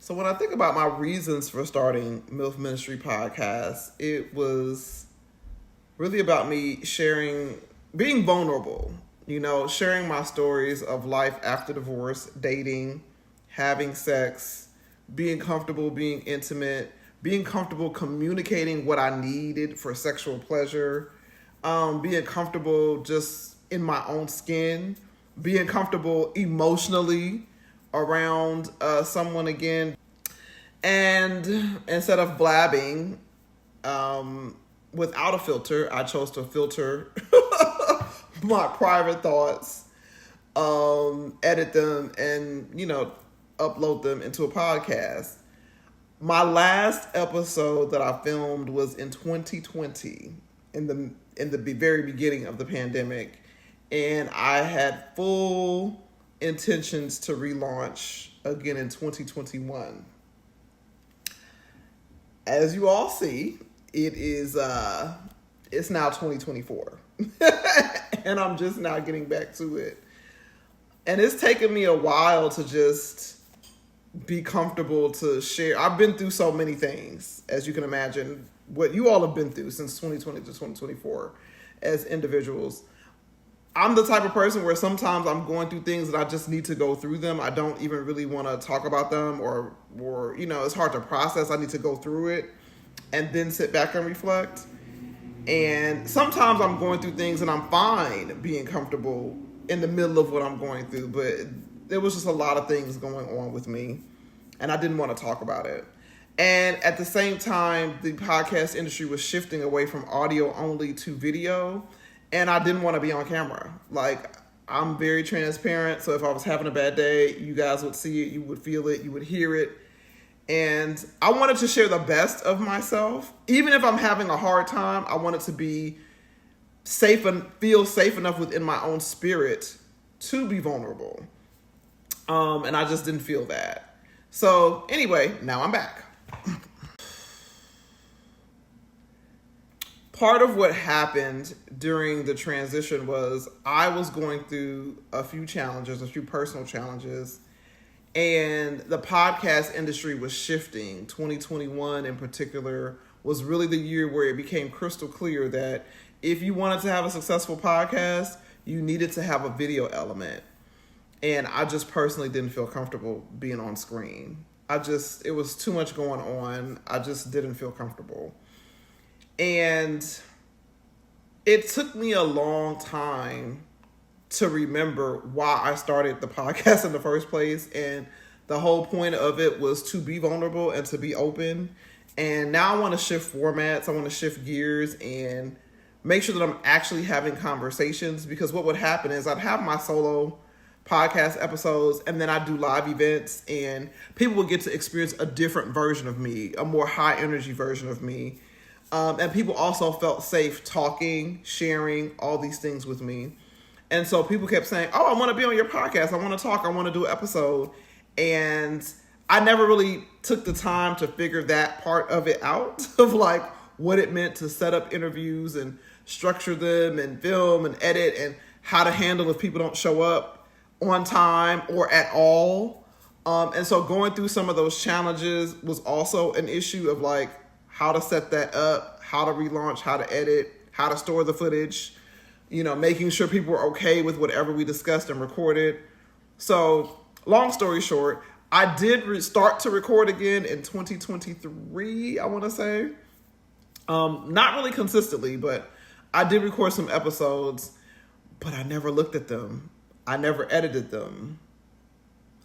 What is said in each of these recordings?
So when I think about my reasons for starting MILF Ministry podcast, it was really about me being vulnerable, sharing my stories of life after divorce, dating, having sex, being comfortable, being intimate, being comfortable communicating what I needed for sexual pleasure, being comfortable just in my own skin, being comfortable emotionally around someone again. And instead of blabbing without a filter, I chose to filter my private thoughts, edit them, and, upload them into a podcast. My last episode that I filmed was in 2020, in the very beginning of the pandemic, and I had full intentions to relaunch again in 2021. As you all see, it's now 2024, and I'm just now getting back to it. And it's taken me a while to just be comfortable to share. I've been through so many things, as you can imagine, what you all have been through since 2020 to 2024 as individuals. I'm the type of person where sometimes I'm going through things that I just need to go through them. I don't even really want to talk about them or it's hard to process. I need to go through it and then sit back and reflect. And sometimes I'm going through things and I'm fine being comfortable in the middle of what I'm going through, but there was just a lot of things going on with me and I didn't want to talk about it. And at the same time, the podcast industry was shifting away from audio only to video. And I didn't want to be on camera. Like, I'm very transparent. So if I was having a bad day, you guys would see it, you would feel it, you would hear it. And I wanted to share the best of myself. Even if I'm having a hard time, I wanted to be safe and feel safe enough within my own spirit to be vulnerable. And I just didn't feel that. So anyway, now I'm back. Part of what happened during the transition was I was going through a few personal challenges, and the podcast industry was shifting. 2021 in particular was really the year where it became crystal clear that if you wanted to have a successful podcast, you needed to have a video element. And I just personally didn't feel comfortable being on screen. It was too much going on. I just didn't feel comfortable. And it took me a long time to remember why I started the podcast in the first place. And the whole point of it was to be vulnerable and to be open. And now I want to shift formats. I want to shift gears and make sure that I'm actually having conversations, because what would happen is I'd have my solo podcast episodes and then I'd do live events and people would get to experience a different version of me, a more high energy version of me. And people also felt safe talking, sharing all these things with me. And so people kept saying, oh, I want to be on your podcast. I want to talk. I want to do an episode. And I never really took the time to figure that part of it out, of like what it meant to set up interviews and structure them and film and edit, and how to handle if people don't show up on time or at all. And so going through some of those challenges was also an issue of like, how to set that up, how to relaunch, how to edit, how to store the footage, making sure people were okay with whatever we discussed and recorded. So long story short, I did start to record again in 2023, I want to say. Not really consistently, but I did record some episodes, but I never looked at them. I never edited them.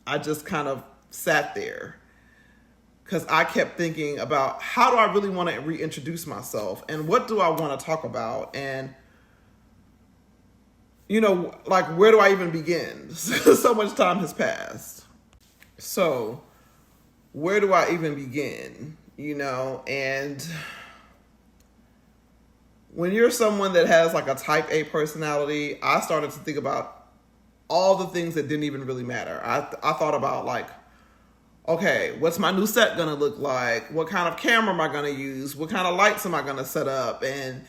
I just kind of sat there. Because I kept thinking about, how do I really want to reintroduce myself? And what do I want to talk about? And, where do I even begin? So much time has passed. So where do I even begin? And when you're someone that has like a type A personality, I started to think about all the things that didn't even really matter. I thought about like, okay, what's my new set going to look like? What kind of camera am I going to use? What kind of lights am I going to set up? And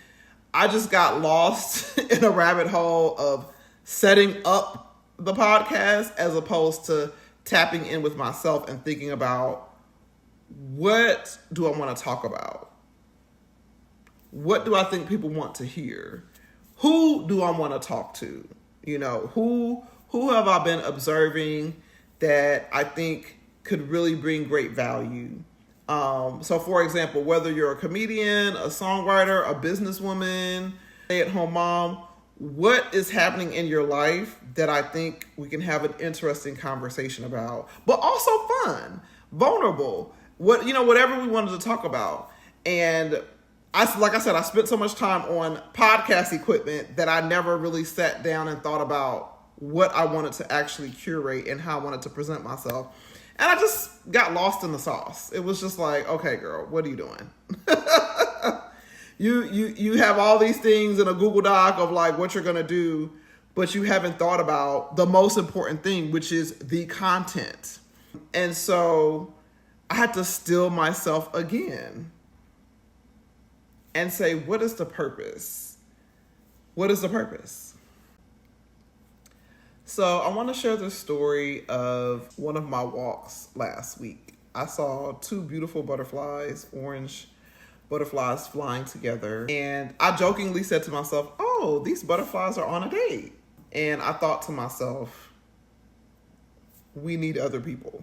I just got lost in a rabbit hole of setting up the podcast as opposed to tapping in with myself and thinking about what do I want to talk about? What do I think people want to hear? Who do I want to talk to? Who have I been observing that I think could really bring great value? So for example, whether you're a comedian, a songwriter, a businesswoman, stay-at-home mom, what is happening in your life that I think we can have an interesting conversation about, but also fun, vulnerable, whatever we wanted to talk about. And like I said, I spent so much time on podcast equipment that I never really sat down and thought about what I wanted to actually curate and how I wanted to present myself. And I just got lost in the sauce. It was just like, okay, girl, what are you doing? You have all these things in a Google Doc of like what you're going to do, but you haven't thought about the most important thing, which is the content. And so I had to still myself again and say, what is the purpose? What is the purpose? So I want to share the story of one of my walks last week. I saw two beautiful butterflies, orange butterflies flying together. And I jokingly said to myself, oh, these butterflies are on a date. And I thought to myself, we need other people.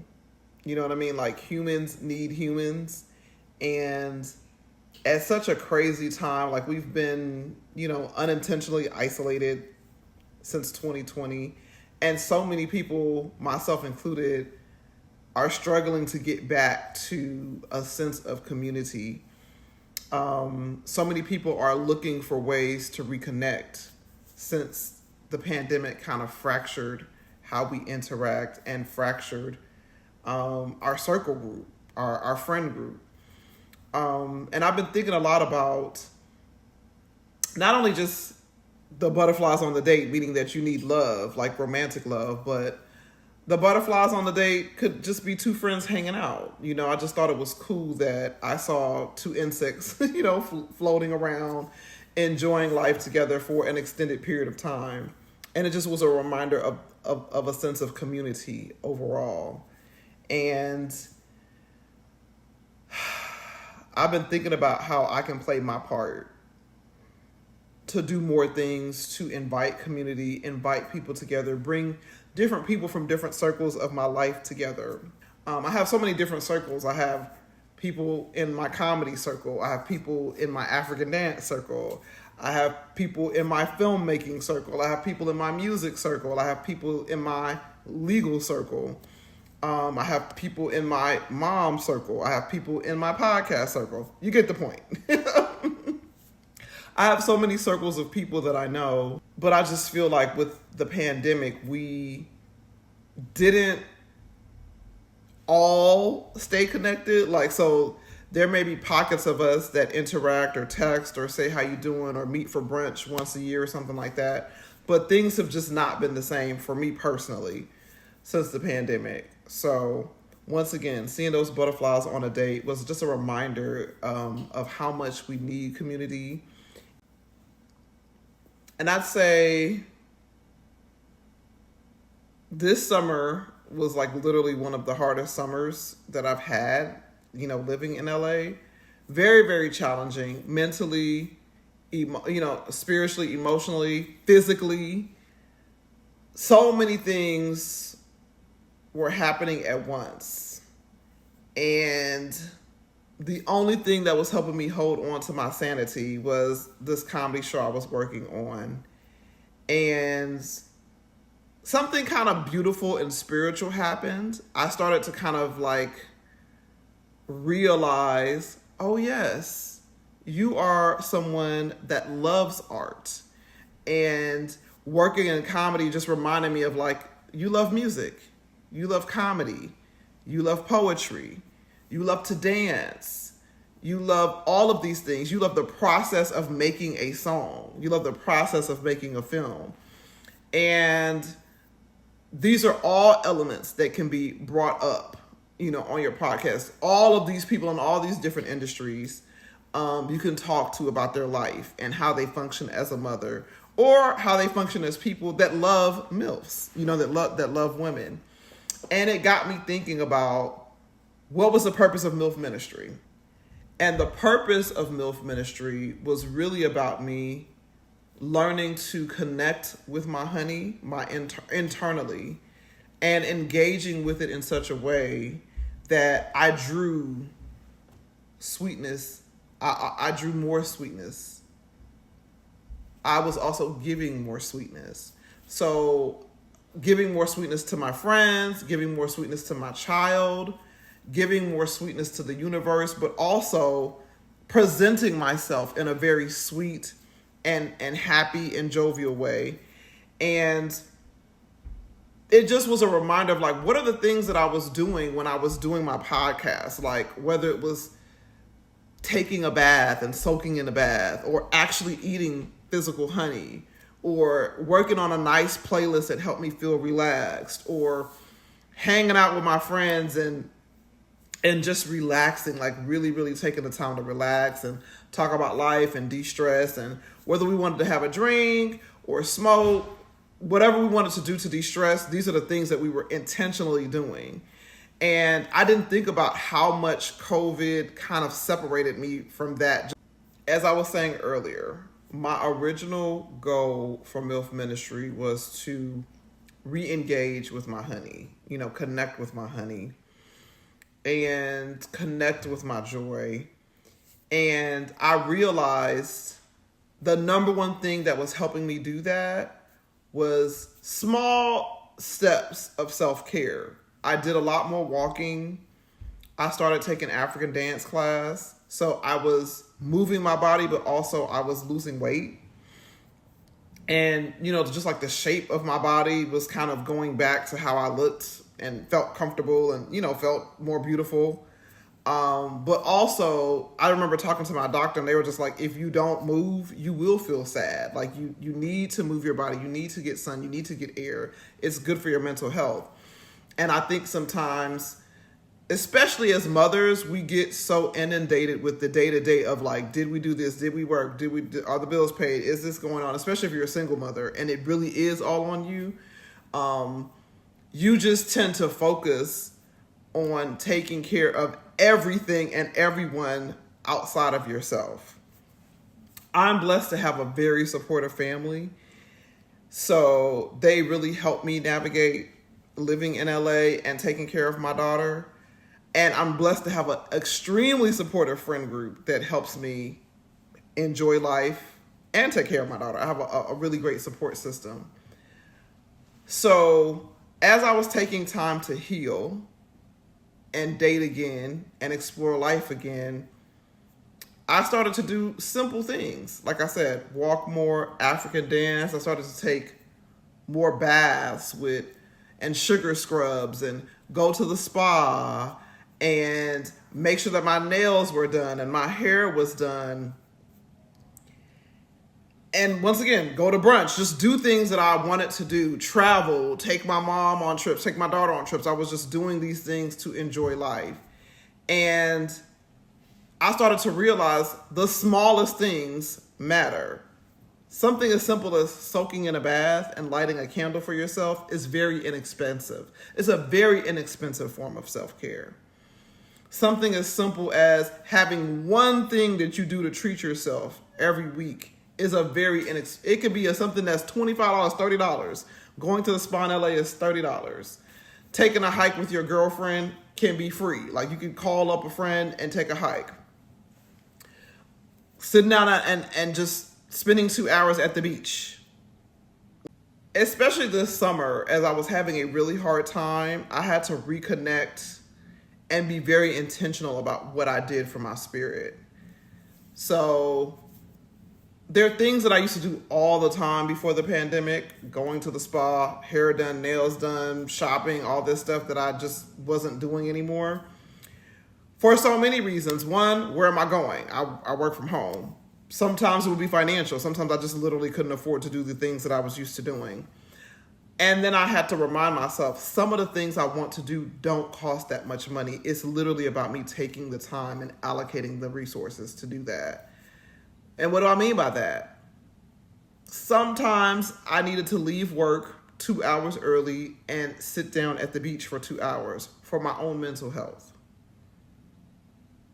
You know what I mean? Like humans need humans. And at such a crazy time, like we've been, unintentionally isolated since 2020. And so many people, myself included, are struggling to get back to a sense of community. So many people are looking for ways to reconnect since the pandemic kind of fractured how we interact and fractured our circle group, our friend group. And I've been thinking a lot about not only just the butterflies on the date, meaning that you need love, like romantic love, but the butterflies on the date could just be two friends hanging out. I just thought it was cool that I saw two insects, floating around, enjoying life together for an extended period of time. And it just was a reminder of a sense of community overall. And I've been thinking about how I can play my part to do more things, to invite community, invite people together, bring different people from different circles of my life together. I have so many different circles. I have people in my comedy circle. I have people in my African dance circle. I have people in my filmmaking circle. I have people in my music circle. I have people in my legal circle. I have people in my mom circle. I have people in my podcast circle. You get the point. I have so many circles of people that I know, but I just feel like with the pandemic, we didn't all stay connected. So there may be pockets of us that interact or text or say how you doing or meet for brunch once a year or something like that. But things have just not been the same for me personally since the pandemic. So once again, seeing those butterflies on a date was just a reminder of how much we need community. And I'd say this summer was like literally one of the hardest summers that I've had, living in LA. Very, very challenging mentally, spiritually, emotionally, physically. So many things were happening at once. And the only thing that was helping me hold on to my sanity was this comedy show I was working on. And something kind of beautiful and spiritual happened. I started to kind of like realize, oh yes, you are someone that loves art. And working in comedy just reminded me of like, you love music, you love comedy, you love poetry, you love to dance. You love all of these things. You love the process of making a song. You love the process of making a film. And these are all elements that can be brought up, on your podcast. All of these people in all these different industries, you can talk to about their life and how they function as a mother or how they function as people that love MILFs, that love women. And it got me thinking about what was the purpose of MILF Ministry? And the purpose of MILF Ministry was really about me learning to connect with my honey, internally, and engaging with it in such a way that I drew sweetness. I drew more sweetness. I was also giving more sweetness. So giving more sweetness to my friends, giving more sweetness to my child, giving more sweetness to the universe, but also presenting myself in a very sweet and happy and jovial way. And it just was a reminder of like, what are the things that I was doing when I was doing my podcast? Like whether it was taking a bath and soaking in a bath, or actually eating physical honey, or working on a nice playlist that helped me feel relaxed, or hanging out with my friends and just relaxing, like really, really taking the time to relax and talk about life and de-stress, and whether we wanted to have a drink or smoke, whatever we wanted to do to de-stress, these are the things that we were intentionally doing. And I didn't think about how much COVID kind of separated me from that. As I was saying earlier, my original goal for MILF Ministry was to re-engage with my honey, connect with my honey and connect with my joy. And I realized the number one thing that was helping me do that was small steps of self-care. I did a lot more walking. I started taking African dance class. So I was moving my body, but also I was losing weight. And, just like the shape of my body was kind of going back to how I looked and felt comfortable and, felt more beautiful. But also I remember talking to my doctor and they were just like, if you don't move, you will feel sad. Like you need to move your body. You need to get sun. You need to get air. It's good for your mental health. And I think sometimes, especially as mothers, we get so inundated with the day-to-day of like, did we do this? Did we work? Are the bills paid? Is this going on? Especially if you're a single mother and it really is all on you. You just tend to focus on taking care of everything and everyone outside of yourself. I'm blessed to have a very supportive family. So they really helped me navigate living in LA and taking care of my daughter. And I'm blessed to have an extremely supportive friend group that helps me enjoy life and take care of my daughter. I have a really great support system. So as I was taking time to heal and date again and explore life again, I started to do simple things. Like I said, walk more, African dance. I started to take more baths and sugar scrubs and go to the spa and make sure that my nails were done and my hair was done. And once again, go to brunch, just do things that I wanted to do, travel, take my mom on trips, take my daughter on trips. I was just doing these things to enjoy life. And I started to realize the smallest things matter. Something as simple as soaking in a bath and lighting a candle for yourself is very inexpensive. It's a very inexpensive form of self-care. Something as simple as having one thing that you do to treat yourself every week is it could be something that's $25, $30. Going to the spa in LA is $30. Taking a hike with your girlfriend can be free. Like you can call up a friend and take a hike. Sitting down and just spending 2 hours at the beach. Especially this summer, as I was having a really hard time, I had to reconnect and be very intentional about what I did for my spirit. So there are things that I used to do all the time before the pandemic, going to the spa, hair done, nails done, shopping, all this stuff that I just wasn't doing anymore. For so many reasons. One, where am I going? I work from home. Sometimes it would be financial. Sometimes I just literally couldn't afford to do the things that I was used to doing. And then I had to remind myself, some of the things I want to do don't cost that much money. It's literally about me taking the time and allocating the resources to do that. And what do I mean by that? Sometimes I needed to leave work 2 hours early and sit down at the beach for 2 hours for my own mental health.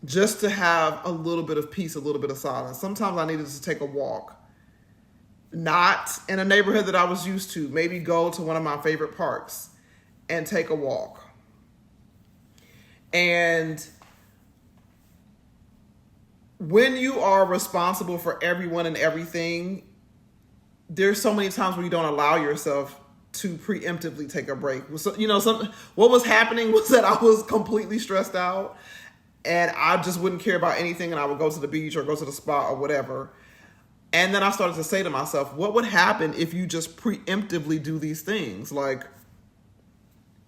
just to have a little bit of peace, a little bit of silence. Sometimes I needed to take a walk, not in a neighborhood that I was used to, maybe go to one of my favorite parks and take a walk. And when you are responsible for everyone and everything, there's so many times where you don't allow yourself to preemptively take a break. So, what was happening was that I was completely stressed out and I just wouldn't care about anything, and I would go to the beach or go to the spa or whatever. And then I started to say to myself, what would happen if you just preemptively do these things? Like,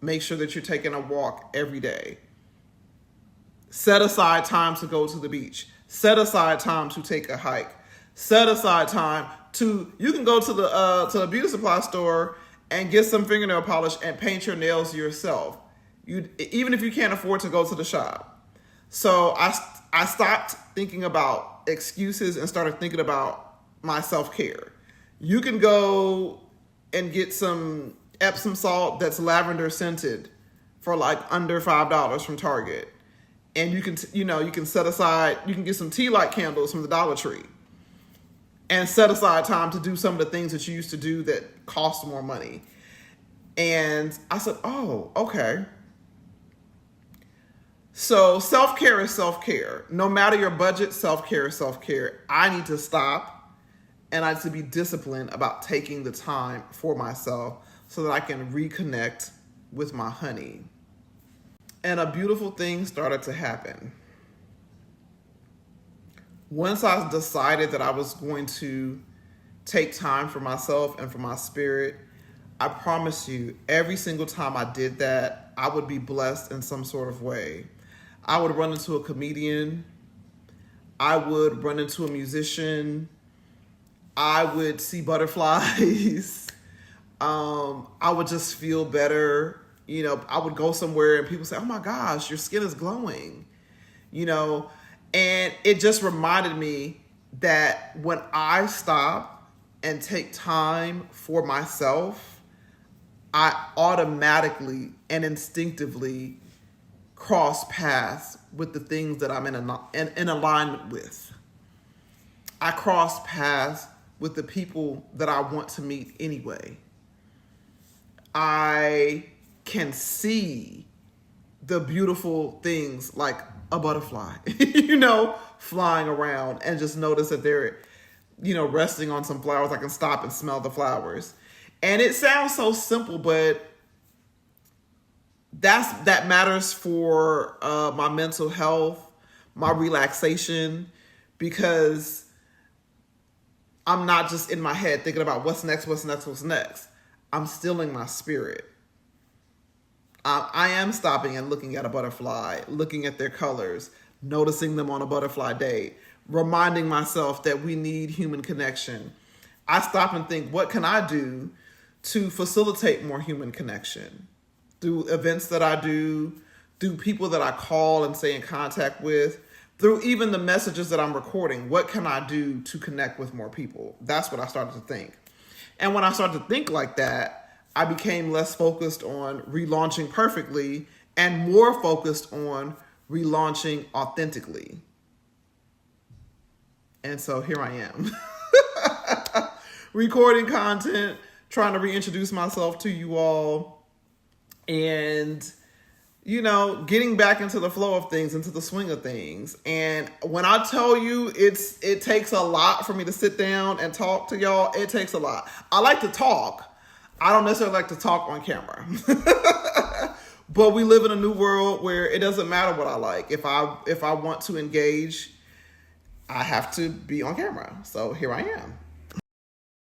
make sure that you're taking a walk every day. Set aside time to go to the beach. Set aside time to take a hike. Set aside time you can go to the beauty supply store and get some fingernail polish and paint your nails yourself. Even if you can't afford to go to the shop. So I stopped thinking about excuses and started thinking about my self-care. You can go and get some Epsom salt that's lavender scented for like under $5 from Target. And you can set aside, you can get some tea light candles from the Dollar Tree and set aside time to do some of the things that you used to do that cost more money. And I said, oh, okay. So self-care is self-care. No matter your budget, self-care is self-care. I need to stop and I need to be disciplined about taking the time for myself so that I can reconnect with my honey. And a beautiful thing started to happen. Once I decided that I was going to take time for myself and for my spirit, I promise you, every single time I did that, I would be blessed in some sort of way. I would run into a comedian. I would run into a musician. I would see butterflies. I would just feel better. I would go somewhere and people say, oh my gosh, your skin is glowing. And it just reminded me that when I stop and take time for myself, I automatically and instinctively cross paths with the things that I'm in alignment with. I cross paths with the people that I want to meet anyway. I can see the beautiful things like a butterfly, flying around, and just notice that they're, resting on some flowers. I can stop and smell the flowers. And it sounds so simple, but that matters for my mental health, my relaxation, because I'm not just in my head thinking about what's next. I'm stilling my spirit. I am stopping and looking at a butterfly, looking at their colors, noticing them on a butterfly day, reminding myself that we need human connection. I stop and think, what can I do to facilitate more human connection? Through events that I do, through people that I call and stay in contact with, through even the messages that I'm recording. What can I do to connect with more people? That's what I started to think. And when I started to think like that, I became less focused on relaunching perfectly and more focused on relaunching authentically. And so here I am, recording content, trying to reintroduce myself to you all, and, getting back into the flow of things, into the swing of things. And when I tell you it takes a lot for me to sit down and talk to y'all, it takes a lot. I like to talk. I don't necessarily like to talk on camera. But we live in a new world where it doesn't matter what I like. If I want to engage, I have to be on camera. So here I am.